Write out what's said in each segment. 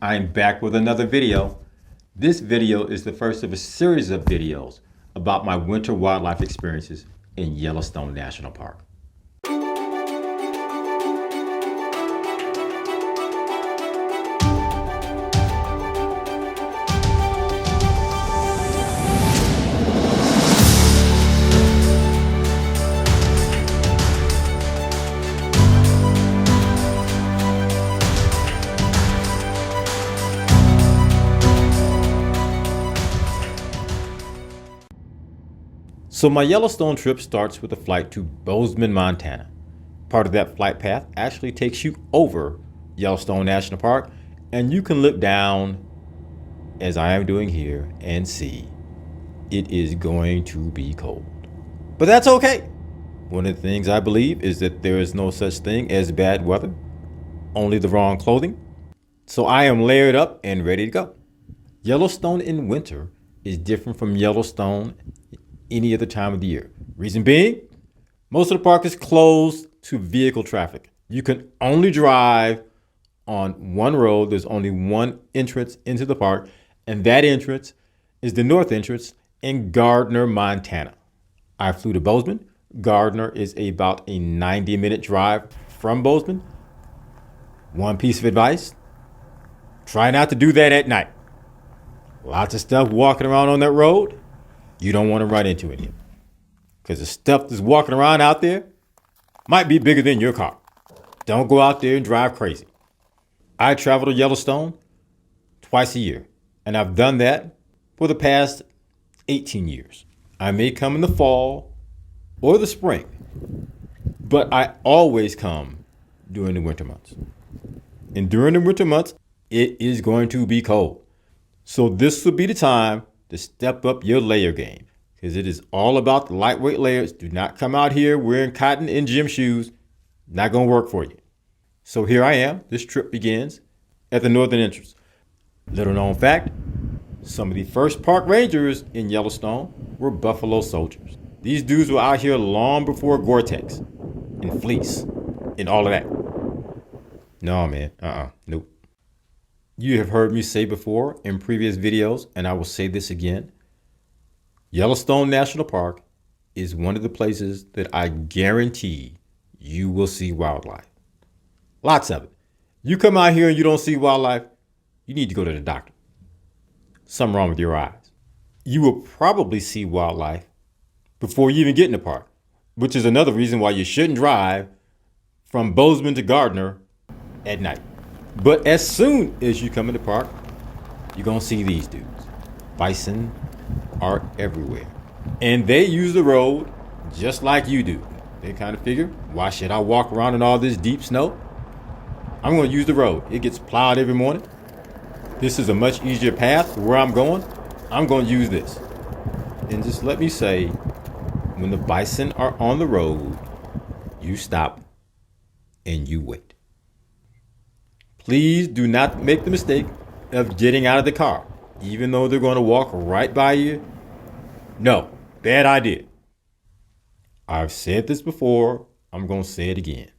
I'm back with another video. This video is the first of a series of videos about my winter wildlife experiences in Yellowstone National Park. So my Yellowstone trip starts with a flight to Bozeman, Montana. Part of that flight path actually takes you over Yellowstone National Park, and you can look down, as I am doing here, and see it is going to be cold. But that's okay. One of the things I believe is that there is no such thing as bad weather, only the wrong clothing. So I am layered up and ready to go. Yellowstone in winter is different from Yellowstone any other time of the year. Reason being, most of the park is closed to vehicle traffic. You can only drive on one road. There's only one entrance into the park, and that entrance is the north entrance in Gardner, Montana. I flew to Bozeman. Gardner is about a 90-minute drive from Bozeman. One piece of advice: try not to do that at night. Lots of stuff walking around on that road. You don't want to run into any of it, because the stuff that's walking around out there might be bigger than your car. Don't go out there and drive crazy. I travel to Yellowstone twice a year, and I've done that for the past 18 years. I may come in the fall or the spring, but I always come during the winter months. And during the winter months, it is going to be cold. So this will be the time to step up your layer game, because it is all about the lightweight layers. Do not come out here wearing cotton and gym shoes. Not going to work for you. So here I am. This trip begins at the northern entrance. Little known fact, some of the first park rangers in Yellowstone were buffalo soldiers. These dudes were out here long before Gore-Tex and fleece and all of that. No, man. Nope. You have heard me say before in previous videos, and I will say this again. Yellowstone National Park is one of the places that I guarantee you will see wildlife. Lots of it. You come out here and you don't see wildlife, you need to go to the doctor. Something wrong with your eyes. You will probably see wildlife before you even get in the park, which is another reason why you shouldn't drive from Bozeman to Gardner at night. But as soon as you come in the park, you're going to see these dudes. Bison are everywhere. And they use the road just like you do. They kind of figure, why should I walk around in all this deep snow? I'm going to use the road. It gets plowed every morning. This is a much easier path to where I'm going. I'm going to use this. And just let me say, when the bison are on the road, you stop and you wait. Please do not make the mistake of getting out of the car, even though they're going to walk right by you. No, bad idea. I've said this before. I'm going to say it again.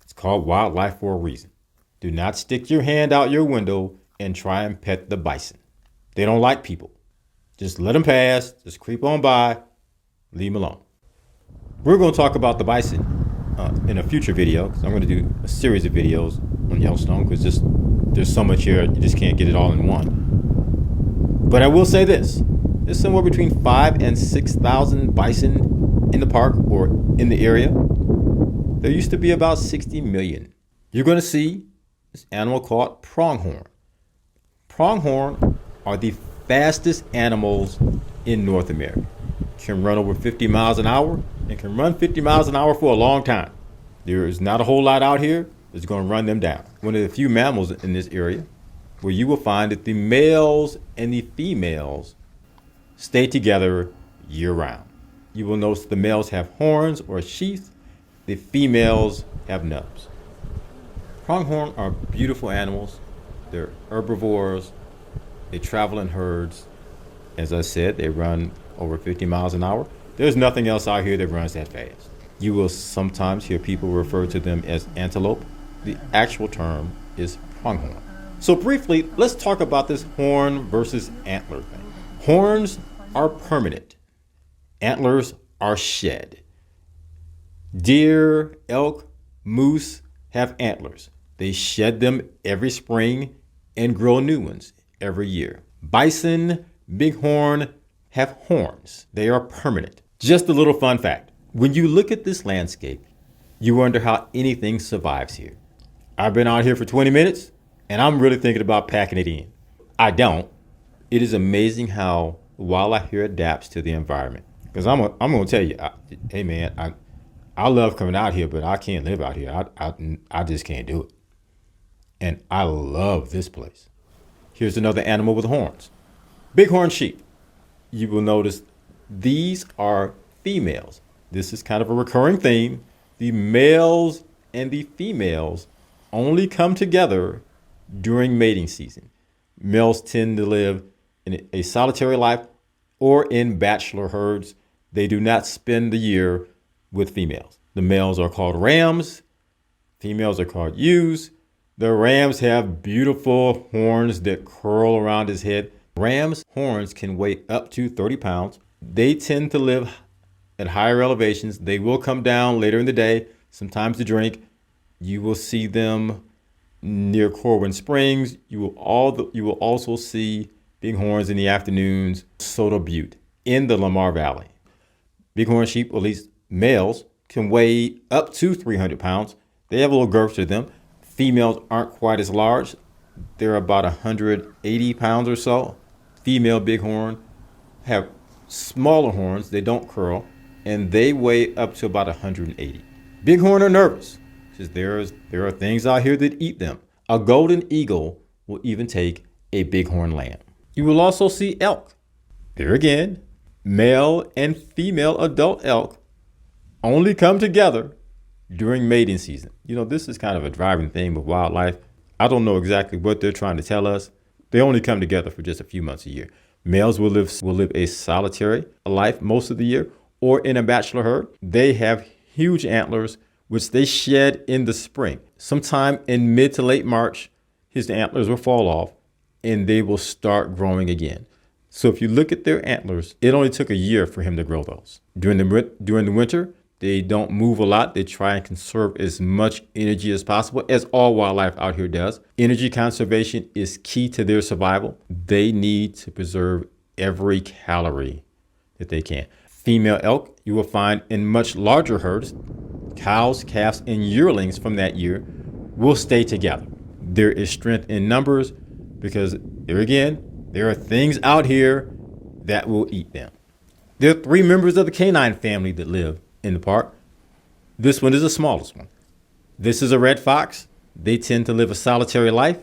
It's called wildlife for a reason. Do not stick your hand out your window and try and pet the bison. They don't like people. Just let them pass. Just creep on by. Leave them alone. We're going to talk about the bison in a future video, because I'm going to do a series of videos on Yellowstone, because there's so much here, you just can't get it all in one. But I will say this: there's somewhere between 5,000 and 6,000 bison in the park or in the area. There used to be about 60 million. You're going to see this animal called pronghorn. Pronghorn are the fastest animals in North America. Can run over 50 miles an hour and can run 50 miles an hour for a long time. There is not a whole lot out here that's going to run them down. One of the few mammals in this area where you will find that the males and the females stay together year round. You will notice the males have horns or sheath. The females have nubs. Pronghorn are beautiful animals. They're herbivores. They travel in herds. As I said, they run over 50 miles an hour. There's nothing else out here that runs that fast. You will sometimes hear people refer to them as antelope. The actual term is pronghorn. So briefly, let's talk about this horn versus antler thing. Horns are permanent. Antlers are shed. Deer, elk, moose have antlers. They shed them every spring and grow new ones every year. Bison, bighorn have horns. They are permanent. Just a little fun fact. When you look at this landscape, you wonder how anything survives here. I've been out here for 20 minutes and I'm really thinking about packing it in. I don't. It is amazing how wildlife here adapts to the environment. Because I'm going to tell you, hey man, I love coming out here, but I can't live out here. I just can't do it. And I love this place. Here's another animal with horns. Bighorn sheep. You will notice these are females. This is kind of a recurring theme. The males and the females only come together during mating season. Males tend to live in a solitary life or in bachelor herds. They do not spend the year with females. The males are called rams. Females are called ewes. The rams have beautiful horns that curl around his head. Rams' horns can weigh up to 30 pounds. They tend to live at higher elevations. They will come down later in the day, sometimes to drink. You will see them near Corwin Springs. You will also see bighorns in the afternoons, Soda Butte, in the Lamar Valley. Bighorn sheep, at least males, can weigh up to 300 pounds. They have a little girth to them. Females aren't quite as large. They're about 180 pounds or so. Female bighorn have smaller horns. They don't curl, and they weigh up to about 180. Bighorn are nervous because there are things out here that eat them. A golden eagle will even take a bighorn lamb. You will also see elk. There again, male and female adult elk only come together during mating season. You know, this is kind of a driving theme with wildlife. I don't know exactly what they're trying to tell us. They only come together for just a few months a year. Males will live a solitary life most of the year or in a bachelor herd. They have huge antlers, which they shed in the spring. Sometime in mid to late March, his antlers will fall off and they will start growing again. So if you look at their antlers, it only took a year for him to grow those. During the winter, they don't move a lot. They try and conserve as much energy as possible, as all wildlife out here does. Energy conservation is key to their survival. They need to preserve every calorie that they can. Female elk you will find in much larger herds. Cows, calves, and yearlings from that year will stay together. There is strength in numbers because there are things out here that will eat them. There are 3 members of the canine family that live in the park. This one is the smallest one. This is a red fox. They tend to live a solitary life.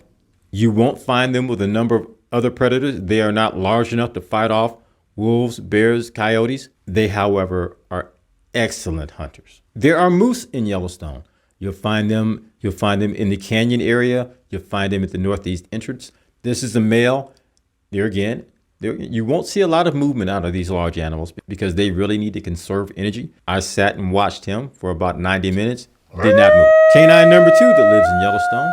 You won't find them with a number of other predators. They are not large enough to fight off wolves, bears, coyotes. They, however, are excellent hunters. There are moose in Yellowstone. You'll find them in the canyon area. You'll find them at the northeast entrance. This is a male. You won't see a lot of movement out of these large animals because they really need to conserve energy. I sat and watched him for about 90 minutes, did not move. Canine number 2 that lives in Yellowstone,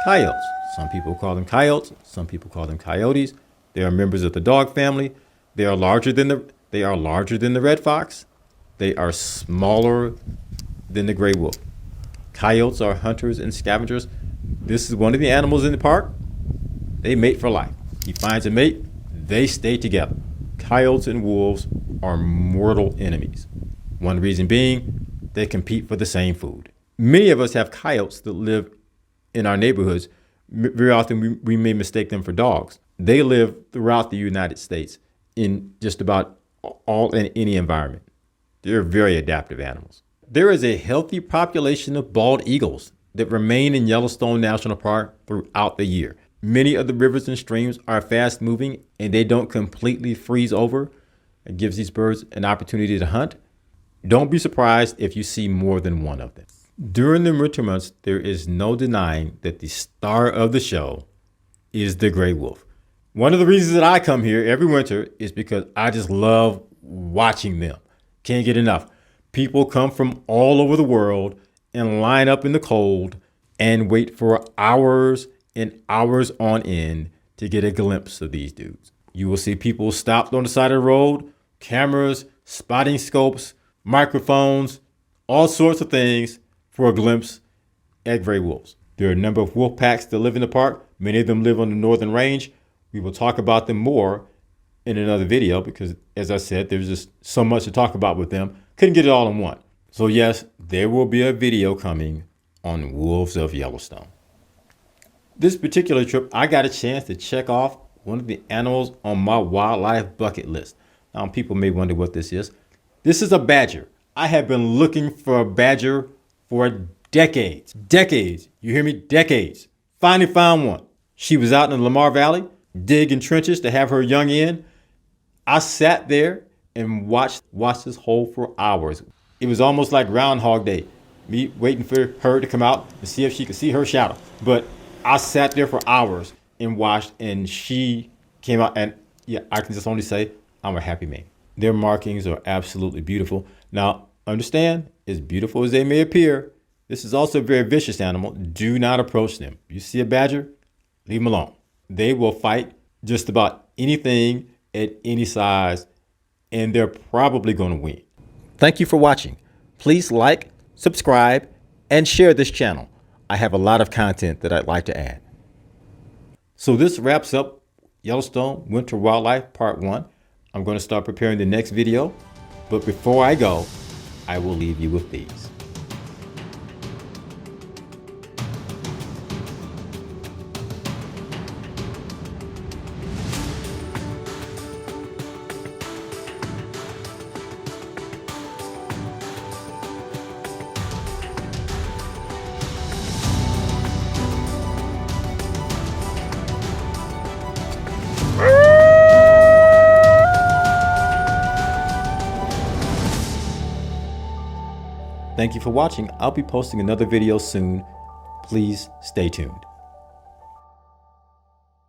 coyotes. Some people call them coyotes, some people call them coyotes. They are members of the dog family. They are larger than the red fox. They are smaller than the gray wolf. Coyotes are hunters and scavengers. This is one of the animals in the park. They mate for life. He finds a mate, they stay together. Coyotes and wolves are mortal enemies. One reason being, they compete for the same food. Many of us have coyotes that live in our neighborhoods. Very often we may mistake them for dogs. They live throughout the United States in just about all in any environment. They're very adaptive animals. There is a healthy population of bald eagles that remain in Yellowstone National Park throughout the year. Many of the rivers and streams are fast moving and they don't completely freeze over. It gives these birds an opportunity to hunt. Don't be surprised if you see more than one of them. During the winter months, there is no denying that the star of the show is the gray wolf. One of the reasons that I come here every winter is because I just love watching them. Can't get enough. People come from all over the world and line up in the cold and wait for hours in hours on end to get a glimpse of these dudes. You will see people stopped on the side of the road, cameras, spotting scopes, microphones, all sorts of things for a glimpse at gray wolves. There are a number of wolf packs that live in the park. Many of them live on the northern range. We will talk about them more in another video because, as I said, there's just so much to talk about with them. Couldn't get it all in one. So yes, there will be a video coming on wolves of Yellowstone. This particular trip, I got a chance to check off one of the animals on my wildlife bucket list. Now, people may wonder what this is. This is a badger. I have been looking for a badger for decades. Decades. You hear me? Decades. Finally found one. She was out in the Lamar Valley, digging trenches to have her young in. I sat there and watched this hole for hours. It was almost like Groundhog Day, me waiting for her to come out and see if she could see her shadow. But I sat there for hours and watched, and she came out, and yeah, I can just only say I'm a happy man. Their markings are absolutely beautiful. Now, understand, as beautiful as they may appear, this is also a very vicious animal. Do not approach them. You see a badger, leave them alone. They will fight just about anything at any size, and they're probably going to win. Thank you for watching. Please like, subscribe, and share this channel. I have a lot of content that I'd like to add. So this wraps up Yellowstone Winter Wildlife Part 1. I'm going to start preparing the next video, but before I go, I will leave you with these. Thank you for watching. I'll be posting another video soon. Please stay tuned.